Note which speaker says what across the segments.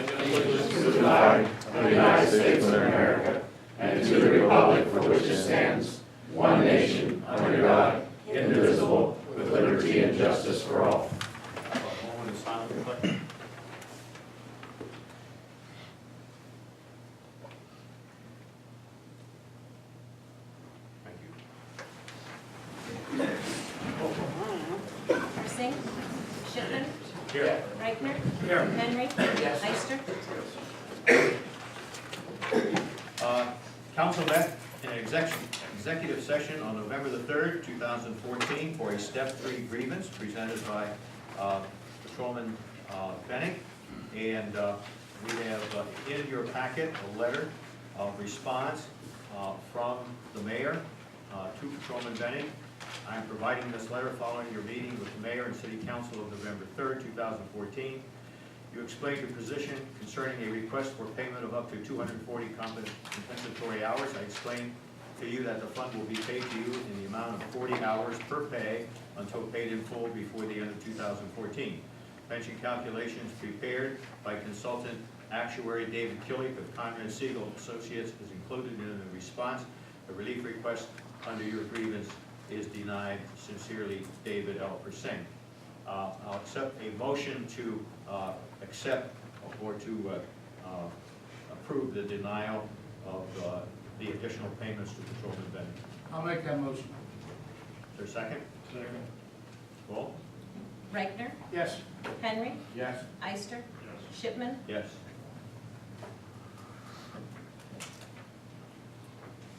Speaker 1: allegiance to the flag of the United States of America and to the republic for which it stands, one nation, under God, indivisible, with liberty and justice for all.
Speaker 2: A moment of silent reflection. Thank you.
Speaker 3: Singh. Shipman.
Speaker 2: Here.
Speaker 3: Reichner.
Speaker 2: Here.
Speaker 3: Henry.
Speaker 2: Yes.
Speaker 3: Eister.
Speaker 2: Council met in an executive session on November the 3rd, 2014 for a step 3 grievance presented by Patrolman Benning. And we have in your packet a letter of response from the mayor to Patrolman Benning. I'm providing this letter following your meeting with the mayor and city council of November 3rd, 2014. You explained your position concerning a request for payment of up to 240 compensatory hours. I explained to you that the fund will be paid to you in the amount of 40 hours per pay until paid in full before the end of 2014. Pension calculations prepared by consultant actuary David Killick of Conrad Siegel Associates is included in the response. The relief request under your grievance is denied. Sincerely, David L. Persing. I'll accept a motion to accept or to approve the denial of the additional payments to Patrolman Benning.
Speaker 4: I'll make that motion.
Speaker 2: Is there a second?
Speaker 4: Second.
Speaker 2: Roll.
Speaker 3: Reichner.
Speaker 4: Yes.
Speaker 3: Henry.
Speaker 4: Yes.
Speaker 3: Eister. Shipman.
Speaker 2: Yes.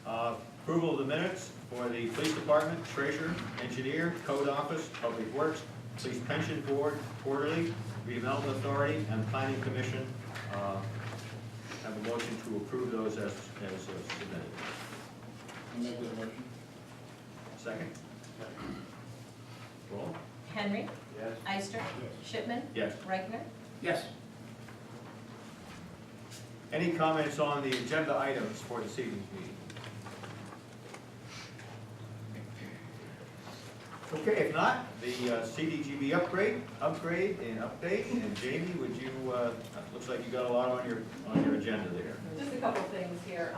Speaker 2: Approval of the minutes for the police department, treasurer, engineer, code office, public works, police pension board, quarterly, redevelopment authority, and planning commission. Have a motion to approve those as submitted.
Speaker 4: I'll make that motion.
Speaker 2: Second? Roll.
Speaker 3: Henry.
Speaker 4: Yes.
Speaker 3: Eister.
Speaker 4: Yes.
Speaker 3: Shipman.
Speaker 2: Yes.
Speaker 3: Reichner.
Speaker 4: Yes.
Speaker 2: Any comments on the agenda items for this evening's meeting? Okay, if not, the CDGB upgrade and update. And Jamie, would you? Looks like you got a lot on your agenda there.
Speaker 5: Just a couple of things here.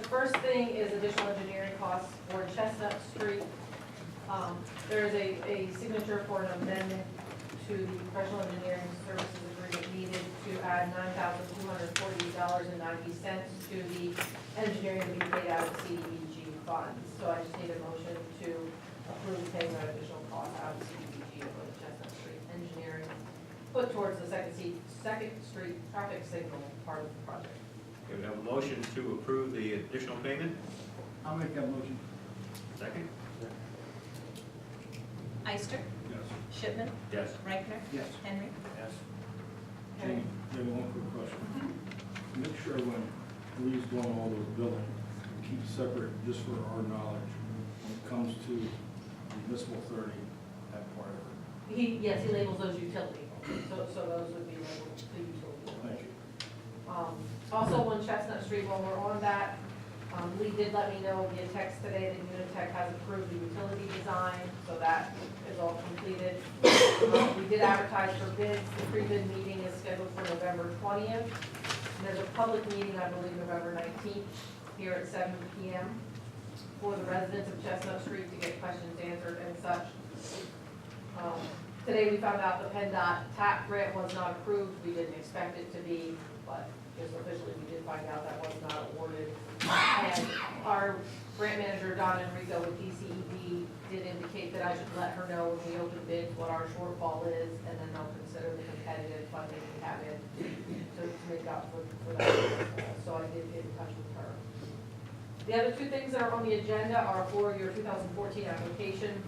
Speaker 5: The first thing is additional engineering costs for Chestnut Street. There is a signature for an amendment to the professional engineering services agreement needed to add $9,248.90 to the engineering to be paid out of CDBG funds. So I just need a motion to approve paying that additional cost out of CDBG for the Chestnut Street engineering put towards the Second Street traffic signal part of the project.
Speaker 2: Okay, we have a motion to approve the additional payment.
Speaker 4: I'll make that motion.
Speaker 2: Second?
Speaker 3: Eister.
Speaker 4: Yes.
Speaker 3: Shipman.
Speaker 2: Yes.
Speaker 3: Reichner.
Speaker 4: Yes.
Speaker 3: Henry.
Speaker 2: Yes.
Speaker 4: Maybe one quick question. Make sure when Lee's doing all those billing, keep separate, just for our knowledge, when it comes to municipal 30, that part of it.
Speaker 5: Yes, he labels those utility, so those would be labeled the utility.
Speaker 4: Thank you.
Speaker 5: Also on Chestnut Street, while we're on that, Lee did let me know via text today that Unitech has approved the utility design, so that is all completed. We did advertise for bids. The pre-bid meeting is scheduled for November 20th. And there's a public meeting, I believe, November 19th, here at 7 p.m. for the residents of Chestnut Street to get questions answered and such. Today we found out the PennDOT TAP grant was not approved. We didn't expect it to be, but just officially we did find out that was not awarded. And our grant manager, Don Enrico with DCED, did indicate that I should let her know when we open bids what our shortfall is, and then they'll consider the competitive funding we have in to make up for that shortfall. So I did get in touch with her. The other two things that are on the agenda are for your 2014 application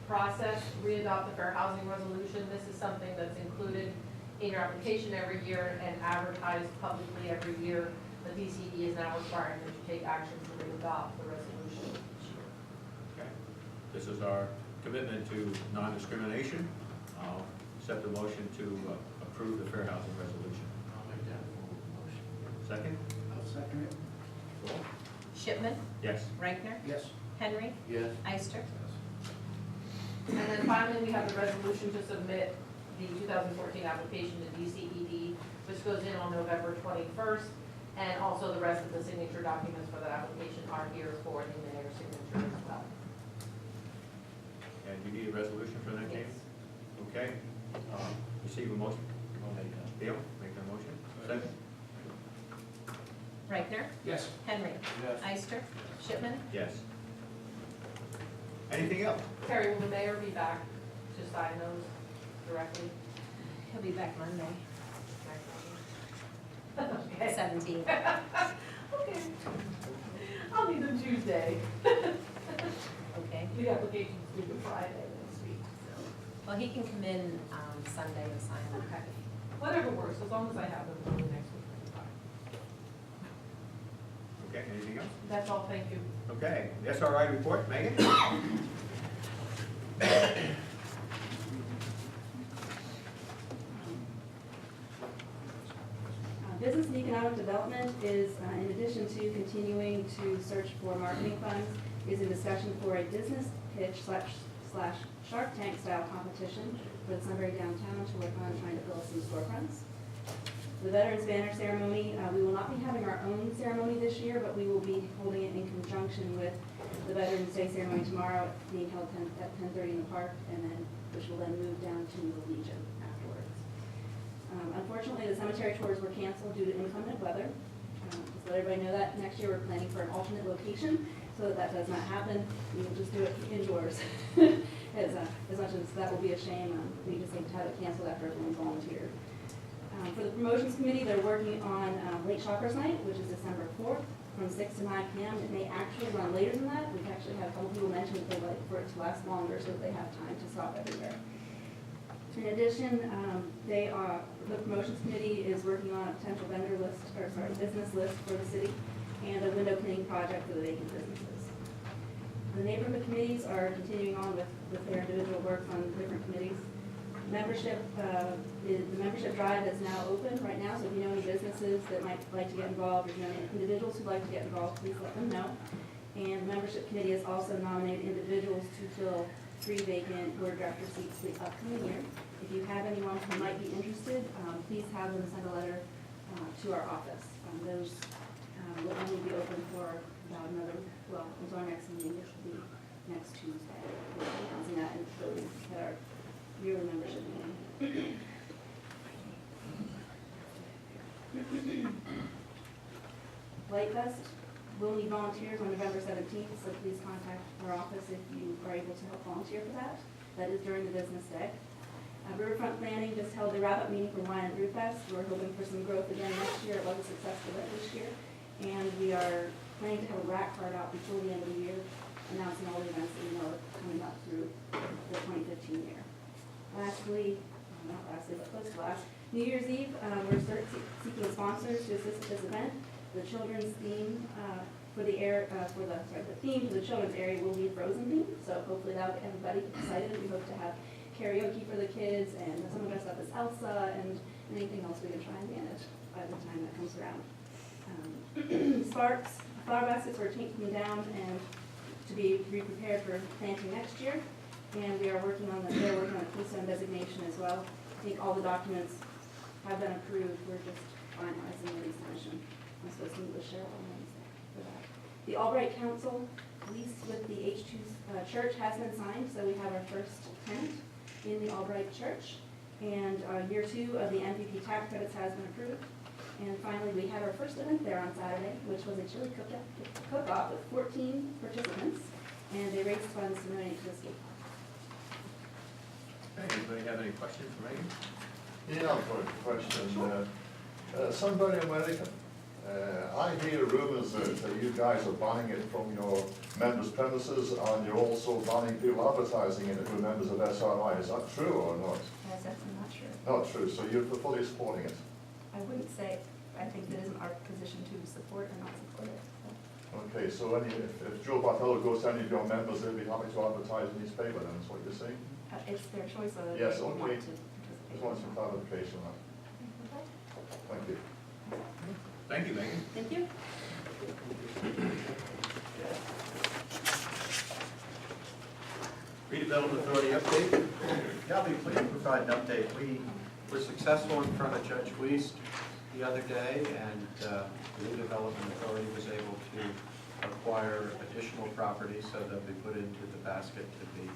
Speaker 5: process, re-adopt the fair housing resolution. This is something that's included in your application every year and advertised publicly every year. The DCE is now requiring that you take action to re-adopt the resolution each year.
Speaker 2: Okay. This is our commitment to non-discrimination. I'll accept the motion to approve the fair housing resolution.
Speaker 4: I'll make that motion.
Speaker 2: Second?
Speaker 4: I'll second it.
Speaker 2: Roll.
Speaker 3: Shipman.
Speaker 2: Yes.
Speaker 3: Reichner.
Speaker 4: Yes.
Speaker 3: Henry.
Speaker 4: Yes.
Speaker 3: Eister.
Speaker 5: And then finally, we have the resolution to submit the 2014 application to DCED, which This goes in on November 21st, and also the rest of the signature documents for that application are here for the mayor's signature as well.
Speaker 2: And you need a resolution for that, Jamie?
Speaker 5: Yes.
Speaker 2: Okay. Receive a motion. Dale, make that motion. Second.
Speaker 3: Reichner,
Speaker 1: Yes.
Speaker 3: Henry.
Speaker 1: Yes.
Speaker 3: Ister, Shipman,
Speaker 2: Yes. Anything else?
Speaker 5: Terry, will the mayor be back to sign those directly?
Speaker 3: he'll be back Monday,
Speaker 5: Okay.
Speaker 3: 17th.
Speaker 5: Okay. I'll need them Tuesday.
Speaker 3: Okay.
Speaker 5: The application's due Friday next week, so.
Speaker 3: Well, he can come in Sunday and sign them.
Speaker 5: Okay. Whatever works, as long as I have them for the next week. it's fine.
Speaker 2: Okay, anything else?
Speaker 5: That's all, thank you.
Speaker 2: Okay, SRI report, Megan?
Speaker 6: Business and economic development is, in addition to continuing to search for marketing funds, is in discussion for a business pitch slash Shark Tank style competition for the Sunbury downtown to work on trying to build some storefronts. The Veterans Banner Ceremony, we will not be having our own ceremony this year, but we will be holding it in conjunction with the Veterans Day ceremony tomorrow, being held at 10:30 in the park, and then, which will then move down to the Legion afterwards. Unfortunately, the cemetery tours were canceled due to inclement weather. Just let everybody know that next year we're planning for an alternate location, so that that does not happen. We will just do it indoors. As much as that will be a shame, we just need to have it canceled after everyone volunteered. For the promotions committee, they're working on Late Shoppers Night, which is December 4th, from 6 to 9 p.m. It may actually run later than that. We've actually had a couple people mention that they'd like for it to last longer so that they have time to stop everywhere. In addition, the promotions committee is working on a potential business list for the city and a window cleaning project for the vacant businesses. The neighborhood committees are continuing on with their individual work on different committees. The membership drive is now open right now, so if you know any businesses that might like to get involved, or if you know any individuals who'd like to get involved, please let them know. And the membership committee has also nominated individuals to fill 3 vacant board director seats for the upcoming year. If you have anyone who might be interested, please have them send a letter to our office. Those will only be open for about until our next meeting, which will be next Tuesday. We'll be announcing that in the building at our yearly membership meeting. Light Fest will need volunteers on November 17th, so please contact our office if you are able to help volunteer for that. That is during the business day. Riverfront Planning just held a wrap-up meeting for Wine and Brew Fest. We're hoping for some growth again next year. It was a successful event this year. And we are planning to have a rack card out before the end of the year, announcing all the events that we know are coming up through the 2015 year. Lastly, not lastly, but close to last, New Year's Eve, we're seeking sponsors to assist with this event. The children's theme the theme for the children's area will be a Frozen theme, so hopefully that'll get everybody excited. We hope to have karaoke for the kids and someone dressed up as Elsa and anything else we can try and manage by the time that comes around. Sparks, flower baskets were taken down and to be prepared for planting next year. And they're working on a keystone designation as well. I think all the documents have been approved. We're just finalizing the resubmission. I'm supposed to meet with Cheryl on Wednesday for that. The Albright Council lease with the H2 Church has been signed, so we have our first tenant in the Albright Church. And year 2 of the MPP tax credits has been approved. And finally, we had our first event there on Saturday, which was a chili cook-off with 14 participants, and they raised funds to donate to the school.
Speaker 2: Anybody have any questions for Megan?
Speaker 7: Yeah, I've got a question. Sunbury American, I hear rumors that you guys are banning it from your members' premises and you're also banning people advertising in it who are members of SRI. Is that true or not?
Speaker 6: Yes, I'm not sure.
Speaker 7: Not true, so you're fully supporting it?
Speaker 6: I wouldn't say, I think that isn't our position to support or not support it.
Speaker 7: Okay, so if Joe Bartello goes to any of your members, they'll be happy to advertise in his paper, then that's what you're saying?
Speaker 6: It's their choice whether
Speaker 7: Yes,
Speaker 6: they want
Speaker 7: okay.
Speaker 6: to
Speaker 7: Just
Speaker 6: participate.
Speaker 7: want some clarification on that. Thank you.
Speaker 2: Thank you, Megan.
Speaker 6: Thank you.
Speaker 2: Redevelopment Authority update.
Speaker 8: Yeah, I'll be pleased to provide an update. We were successful in front of Judge Wiest
Speaker 2: the other day, and the New Development Authority was able to acquire additional property so they'll be put into the basket to be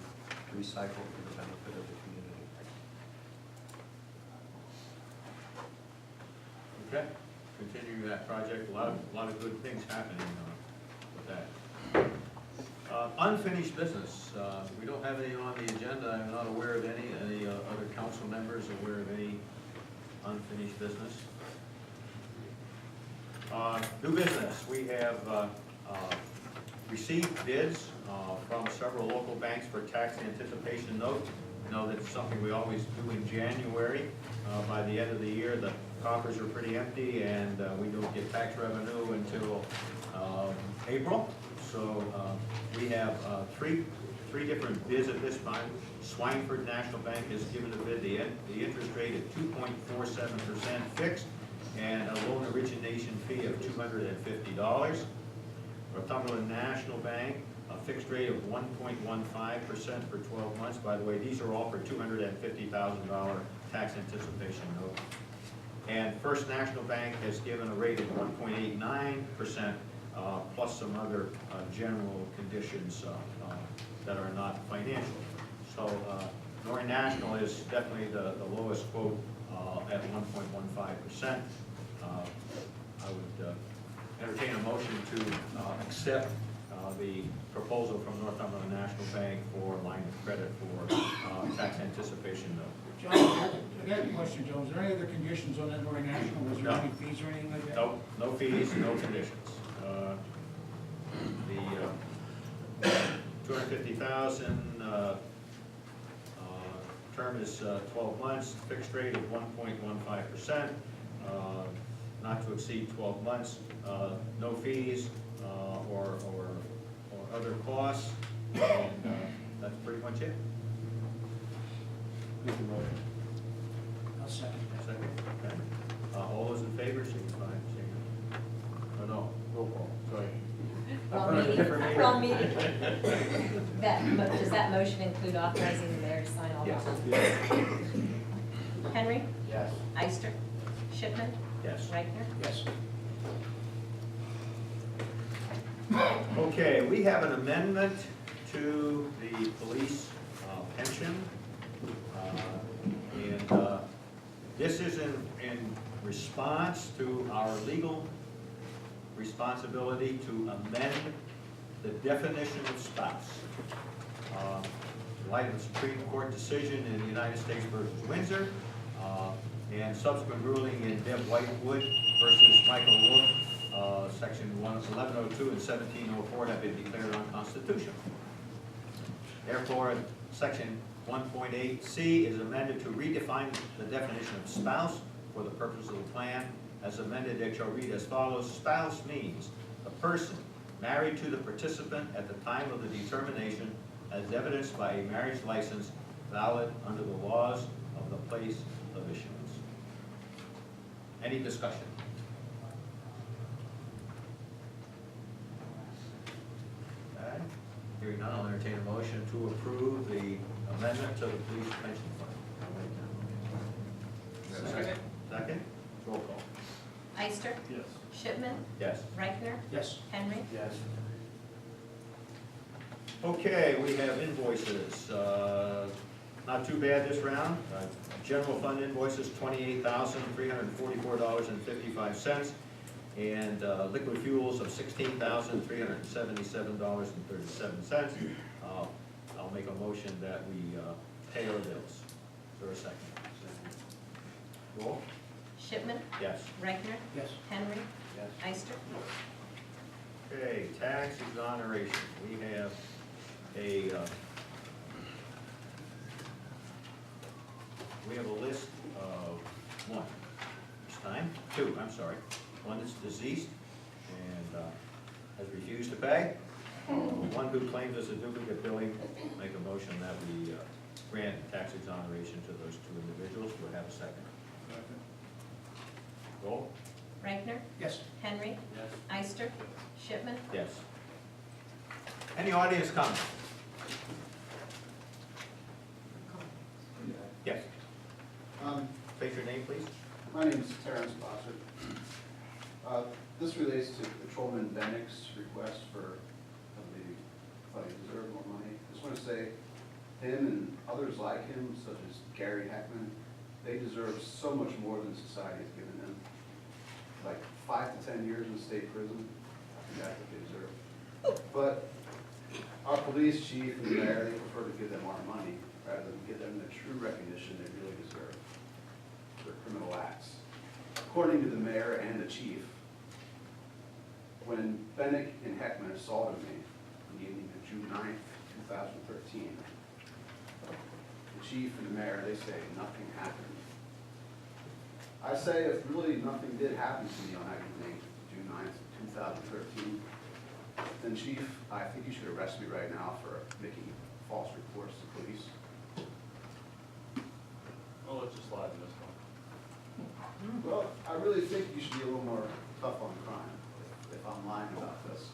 Speaker 2: recycled for the benefit of the community. Okay, continuing that project, a lot of good things happening with that. Unfinished business, we don't have any on the agenda, I'm not aware of any other council members aware of any unfinished business? New business, we have received bids from several local banks for tax anticipation note. You know, that's something we always do in January. By the end of the year, the coffers are pretty empty, and we don't get tax revenue until April. So we have three different bids at this time. Swineford National Bank has given a bid, the interest rate at 2.47% fixed, and a loan origination fee of $250. Northumberland National Bank, a fixed rate of 1.15% for 12 months. By the way, these are all for $250,000 tax anticipation note. And First National Bank has given a rate of 1.89%, plus some other general conditions that are not financial. So Northern National is definitely the lowest quote at 1.15%. I would entertain a motion to accept the proposal from Northumberland National Bank for line of credit for tax anticipation note.
Speaker 8: John, I got a question, John. Is there any other conditions on that Northern National? Was there
Speaker 2: No.
Speaker 8: any fees or anything like that?
Speaker 2: No, no fees, no conditions. The 250,000 term is 12 months, fixed rate of 1.15%, not to exceed 12 months, no fees or other costs, and that's pretty much it.
Speaker 4: Make a motion.
Speaker 8: I'll second that.
Speaker 2: Second, okay. All those in favor, signify. Oh, no, roll call, sorry.
Speaker 3: Wrong meeting. Does that motion include authorizing the mayor to sign all
Speaker 2: Yes.
Speaker 3: documents? Henry?
Speaker 2: Yes.
Speaker 3: Ister? Shipman?
Speaker 2: Yes.
Speaker 3: Reichner?
Speaker 8: Yes.
Speaker 2: Okay, we have an amendment to the police pension. And this is in response to our legal responsibility to amend the definition of spouse. In light of the Supreme Court decision in the United States versus Windsor, and subsequent ruling in Deb Whitewood versus Michael Wolf, section 1102 and 1704 have been declared unconstitutional. Therefore, section 1.8C is amended to redefine the definition of spouse for the purpose of the plan. As amended, it shall read as follows. Spouse means the person married to the participant at the time of the determination, as evidenced by a marriage license valid under the laws of the place of issuance. Any discussion? Okay. Hearing none, I'll entertain a motion to approve the amendment to the police pension fund.
Speaker 8: Second.
Speaker 2: Second? Roll call.
Speaker 3: Ister?
Speaker 4: Yes.
Speaker 3: Shipman?
Speaker 2: Yes.
Speaker 3: Reichner?
Speaker 8: Yes.
Speaker 3: Henry?
Speaker 2: Yes. Okay, we have invoices. Not too bad this round. General fund invoices, $28,344.55. And liquid fuels of $16,377.37. I'll make a motion that we pay our bills. Is there a second? Roll?
Speaker 3: Shipman?
Speaker 2: Yes.
Speaker 3: Reichner?
Speaker 8: Yes.
Speaker 3: Henry?
Speaker 2: Yes.
Speaker 3: Ister?
Speaker 2: Okay, tax exoneration. We have a list of one, this time, two, I'm sorry. One that's deceased and has refused to pay. One who claims as a duplicate billing. Make a motion that we grant tax exoneration to those two individuals. Do I have a second? Roll?
Speaker 3: Reichner?
Speaker 8: Yes.
Speaker 3: Henry?
Speaker 2: Yes.
Speaker 3: Ister? Shipman?
Speaker 2: Yes. Any audience comments? Yes. State your name, please.
Speaker 9: My name is Terrence Bossert. This relates to Patrolman Bennick's request for, I believe, thought he deserved more money. Just want to say, him and others like him, such as Gary Heckman, they deserve so much more than society has given them. Like 5 to 10 years in state prison, I think that's what they deserve. But our police chief and the mayor, they prefer to give them our money rather than give them the true recognition they really deserve for their criminal acts. According to the mayor and the chief, when Bennick and Heckman assaulted me on the evening of June 9th, 2013, the chief and the mayor, they say nothing happened. I say if really nothing did happen to me on that evening, June 9th, 2013, then chief, I think you should arrest me right now for making false reports to police.
Speaker 1: Well, let's just slide in this one.
Speaker 9: Well, I really think you should be a little more tough on crime if I'm lying about this.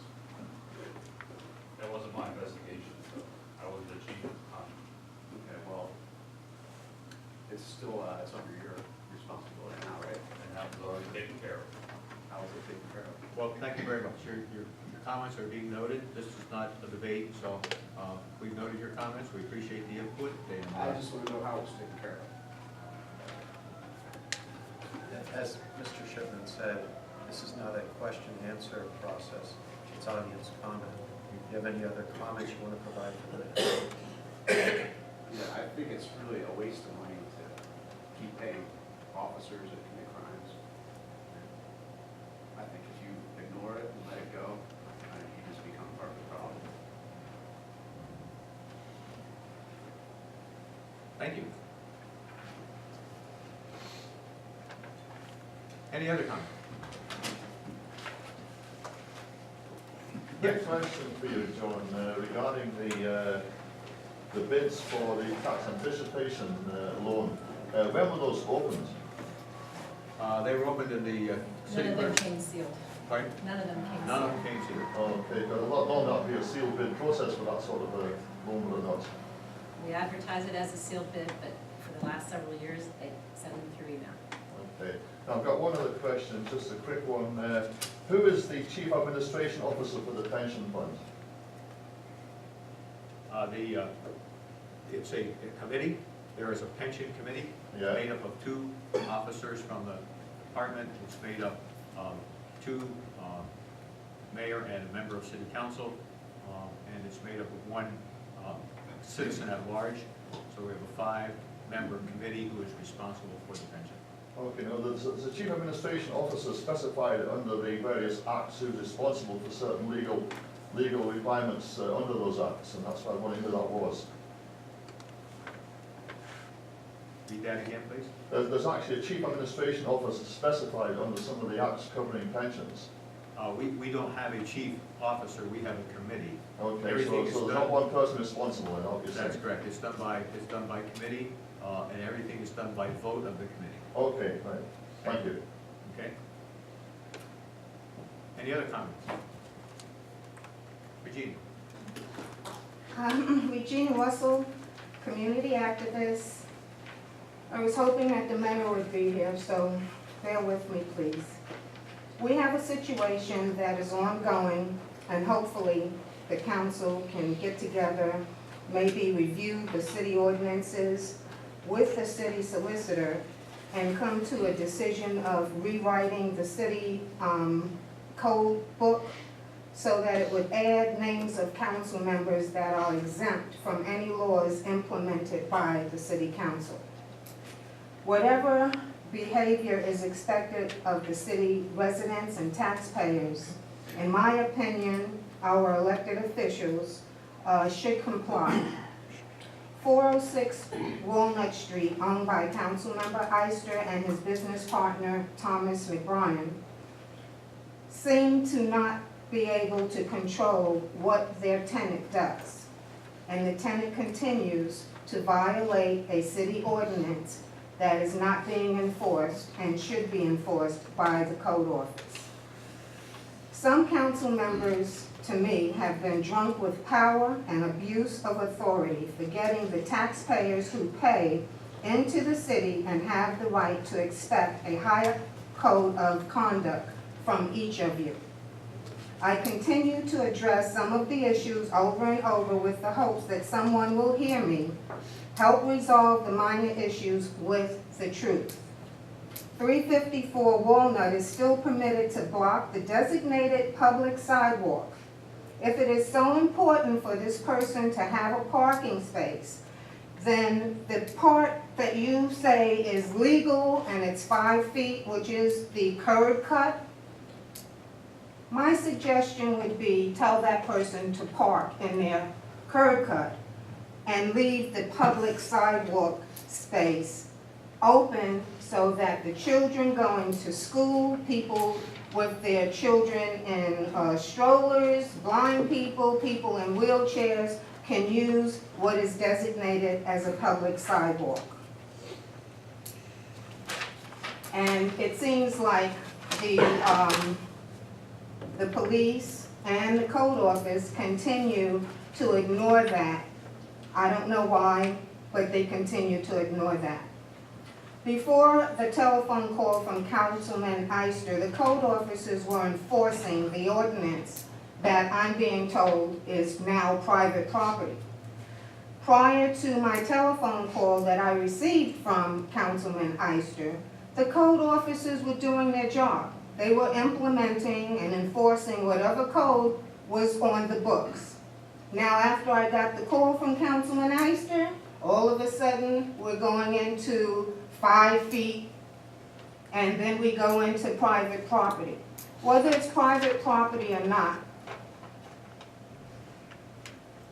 Speaker 1: That wasn't my investigation, so I was the chief at the time.
Speaker 9: Okay, well, it's still, it's under your responsibility now, right?
Speaker 1: And that was already taken care of.
Speaker 9: How was it taken care of?
Speaker 2: Well, thank you very much. Your comments are being noted. This is not a debate, so we've noted your comments. We appreciate the input. And,
Speaker 9: I just want to know how it was taken care of.
Speaker 10: As Mr. Shipman said, this is not a question-answer process. It's audience comment. If you have any other comments you want to provide for the
Speaker 9: Yeah, I think it's really a waste of money to keep paying officers that commit crimes. I think if you ignore it and let it go, you just become part of the problem.
Speaker 2: thank you. Any other comments?
Speaker 7: Quick question for you, John, regarding the bids for the tax anticipation loan. When were those opened?
Speaker 2: They were opened in the
Speaker 3: None
Speaker 2: city
Speaker 3: of them
Speaker 2: clerk.
Speaker 3: came sealed.
Speaker 2: Pardon?
Speaker 3: None of them came sealed.
Speaker 2: None of them came sealed.
Speaker 7: Okay, but normally that'd be a sealed bid process for that sort of a loan, would it not?
Speaker 3: We advertise it as a sealed bid, but for the last several years, they send them through email.
Speaker 7: Okay. Now, I've got one other question, just a quick one. Who is the Chief Administration Officer for the pension fund?
Speaker 2: It's a committee. There is a pension committee
Speaker 7: Yeah.
Speaker 2: made up of 2 officers from the department. It's made up of 2 mayor and a member of city council, and it's made up of 1 citizen at large. So we have a 5-member committee who is responsible for the pension.
Speaker 7: Okay, now there's a Chief Administration Officer specified under the various acts who's responsible for certain legal requirements under those acts, and that's why I wondered who that was.
Speaker 2: Read that again, please.
Speaker 7: There's actually a Chief Administration Officer specified under some of the acts covering pensions.
Speaker 2: We don't have a chief officer, we have a committee.
Speaker 7: Okay,
Speaker 2: Everything is
Speaker 7: so there's
Speaker 2: done-
Speaker 7: not one person responsible then, obviously.
Speaker 2: That's correct. It's done by committee, and everything is done by vote of the committee.
Speaker 7: Okay, right. Thank you.
Speaker 2: Okay? Any other comments? Regina?
Speaker 11: Regina Russell, community activist. I was hoping that the mayor would be here, so bear with me, please. We have a situation that is ongoing, and hopefully the council can get together, maybe review the city ordinances with the city solicitor, and come to a decision of rewriting the city code book so that it would add names of council members that are exempt from any laws implemented by the city council. Whatever behavior is expected of the city residents and taxpayers, in my opinion, our elected officials should comply. 406 Walnut Street, owned by Councilmember Ister and his business partner, Thomas McBrien, seem to not be able to control what their tenant does. And the tenant continues to violate a city ordinance that is not being enforced and should be enforced by the code office. Some council members, to me, have been drunk with power and abuse of authority, forgetting the taxpayers who pay into the city and have the right to expect a higher code of conduct from each of you. I continue to address some of the issues over and over with the hopes that someone will hear me, help resolve the minor issues with the truth. 354 Walnut is still permitted to block the designated public sidewalk. If it is so important for this person to have a parking space, then the part that you say is legal and it's 5 feet, which is the curb cut, my suggestion would be tell that person to park in their curb cut and leave the public sidewalk space open so that the children going to school, people with their children in strollers, blind people, people in wheelchairs can use what is designated as a public sidewalk. And it seems like the police and the code office continue to ignore that. I don't know why, but they continue to ignore that. Before the telephone call from Councilman Eister, the code officers were enforcing the ordinance that I'm being told is now private property. Prior to my telephone call that I received from Councilman Eister, the code officers were doing their job. They were implementing and enforcing whatever code was on the books. Now, after I got the call from Councilman Eister, all of a sudden, we're going into 5 feet, and then we go into private property. Whether it's private property or not,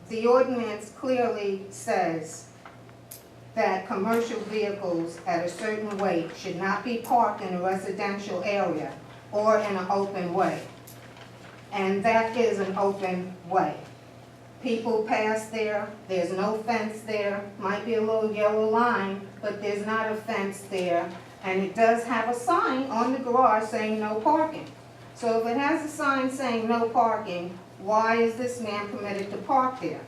Speaker 11: the ordinance clearly says that commercial vehicles at a certain weight should not be parked in a residential area or in an open way. And that is an open way. People pass there, there's no fence there, might be a little yellow line, but there's not a fence there. And it does have a sign on the garage saying no parking. So if it has a sign saying no parking, why is this man permitted to park there?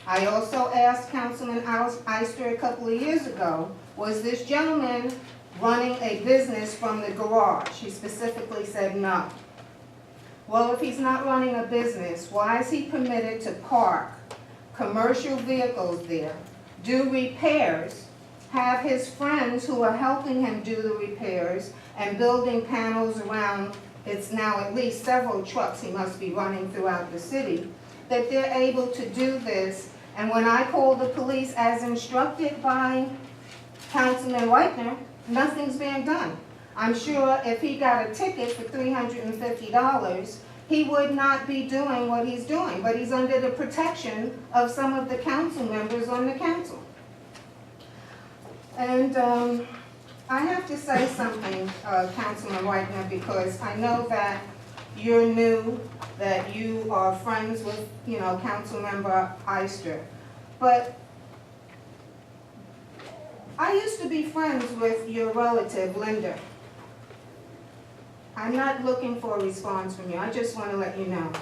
Speaker 11: I also asked Councilman Eister a couple of years ago, was this gentleman running a business from the garage? He specifically said no. Well, if he's not running a business, why is he permitted to park commercial vehicles there, do repairs, have his friends who are helping him do the repairs and building panels around, it's now at least several trucks he must be running throughout the city, that they're able to do this. And when I call the police as instructed by Councilman Whitener, nothing's being done. I'm sure if he got a ticket for $350, he would not be doing what he's doing, but he's under the protection of some of the council members on the council. And I have to say something, Councilman Whitener, because I know that you're new, that you are friends with, Councilmember Eister. But I used to be friends with your relative, Linda. I'm not looking for a response from you. I just want to let you know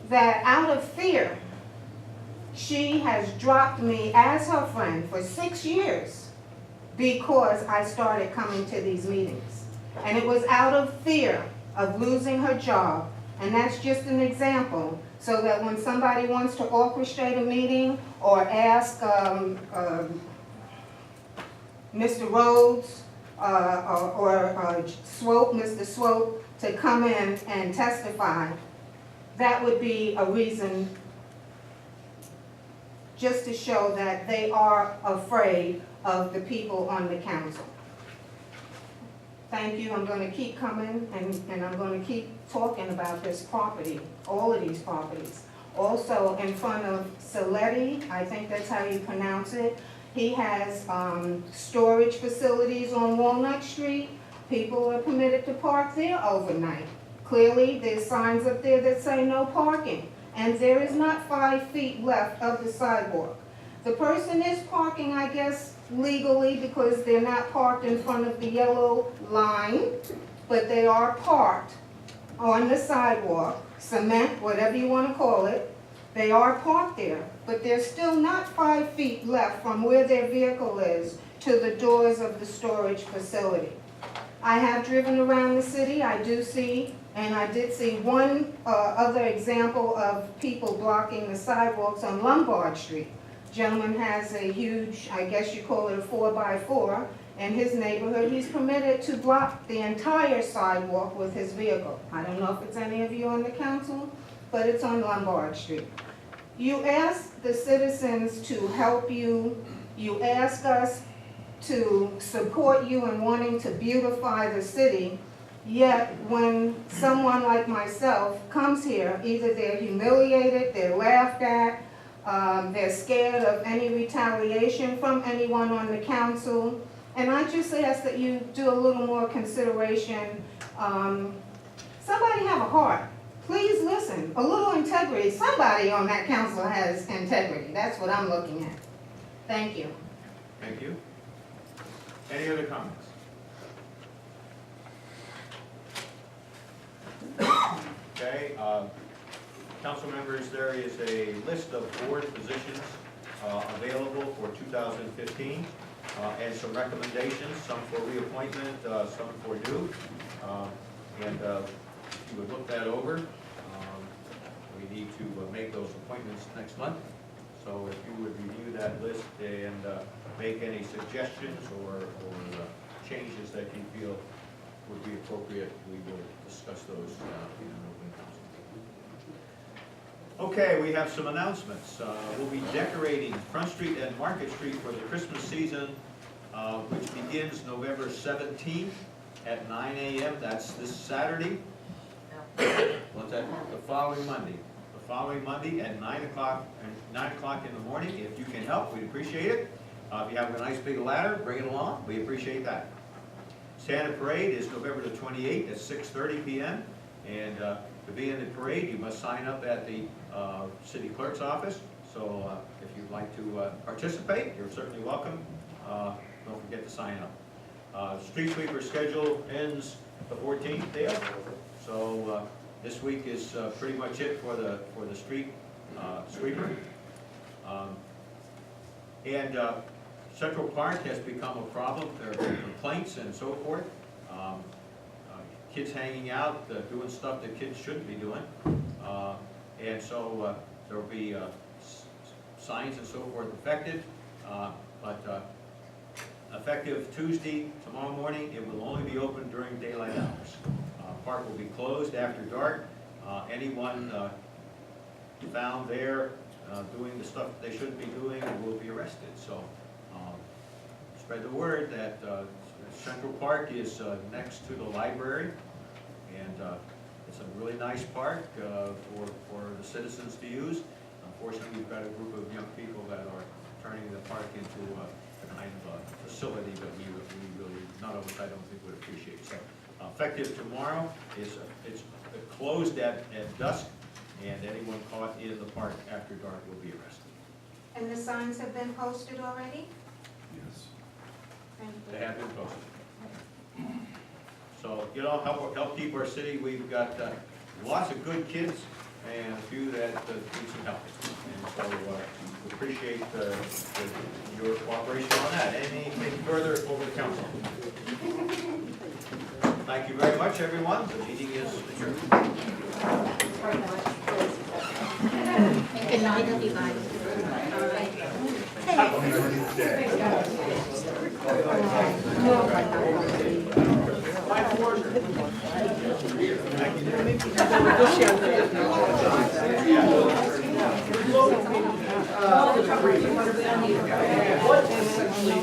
Speaker 11: that out of fear, she has dropped me as her friend for 6 years because I started coming to these meetings. And it was out of fear of losing her job. And that's just an example, so that when somebody wants to orchestrate a meeting or ask Mr. Rhodes or Swope, Mr. Swope, to come in and testify, that would be a reason just to show that they are afraid of the people on the council. Thank you. I'm going to keep coming, and I'm going to keep talking about this property, all of these properties. Also, in front of Saletti, I think that's how you pronounce it, he has storage facilities on Walnut Street. People are permitted to park there overnight. Clearly, there's signs up there that say no parking, and there is not 5 feet left of the sidewalk. The person is parking, I guess, legally because they're not parked in front of the yellow line, but they are parked on the sidewalk, cement, whatever you want to call it. They are parked there, but there's still not 5 feet left from where their vehicle is to the doors of the storage facility. I have driven around the city, I do see, and I did see one other example of people blocking the sidewalks on Lombard Street. Gentleman has a huge, I guess you call it a 4x4, in his neighborhood. He's permitted to block the entire sidewalk with his vehicle. I don't know if it's any of you on the council, but it's on Lombard Street. You ask the citizens to help you, you ask us to support you in wanting to beautify the city, yet when someone like myself comes here, either they're humiliated, they're laughed at, they're scared of any retaliation from anyone on the council, and I just ask that you do a little more consideration. Somebody have a heart. Please listen, a little integrity. Somebody on that council has integrity. That's what I'm looking at. Thank you.
Speaker 2: Thank you. Any other comments? Okay, council members, there is a list of board positions available for 2015 and some recommendations, some for reappointment, some for new. And if you would look that over, we need to make those appointments next month. So if you would review that list and make any suggestions or changes that you feel would be appropriate, we will discuss those in an open council. Okay, we have some announcements. We'll be decorating Front Street and Market Street for the Christmas season, which begins November 17th at 9 a.m. That's this Saturday. What's that? The following Monday. The following Monday at 9 o'clock in the morning. If you can help, we'd appreciate it. If you have a nice big ladder, bring it along. We appreciate that. Santa Parade is November the 28th at 6:30 p.m. And to be in the parade, you must sign up at the city clerk's office. So if you'd like to participate, you're certainly welcome. Don't forget to sign up. Street sweeper schedule ends the 14th there. So this week is pretty much it for the street sweeper. And Central Park has become a problem. There have been complaints and so forth. Kids hanging out, doing stuff that kids shouldn't be doing. And so there will be signs and so forth affected. But effective Tuesday, tomorrow morning, it will only be open during daylight hours. Park will be closed after dark. Anyone found there doing the stuff they shouldn't be doing will be arrested. So spread the word that Central Park is next to the library, and it's a really nice park for the citizens to use. Unfortunately, we've got a group of young people that are turning the park into a kind of a facility that we really, none of us, I don't think, would appreciate. So effective tomorrow, it's closed at dusk, and anyone caught in the park after dark will be arrested.
Speaker 11: And the signs have been posted already?
Speaker 4: Yes.
Speaker 2: They have been posted. So, you know, help keep our city. We've got lots of good kids and a few that need some help. And so we appreciate your cooperation on that. Anything further over the council? Thank you very much, everyone. The meeting is adjourned.
Speaker 3: Good night, everybody.
Speaker 1: What essentially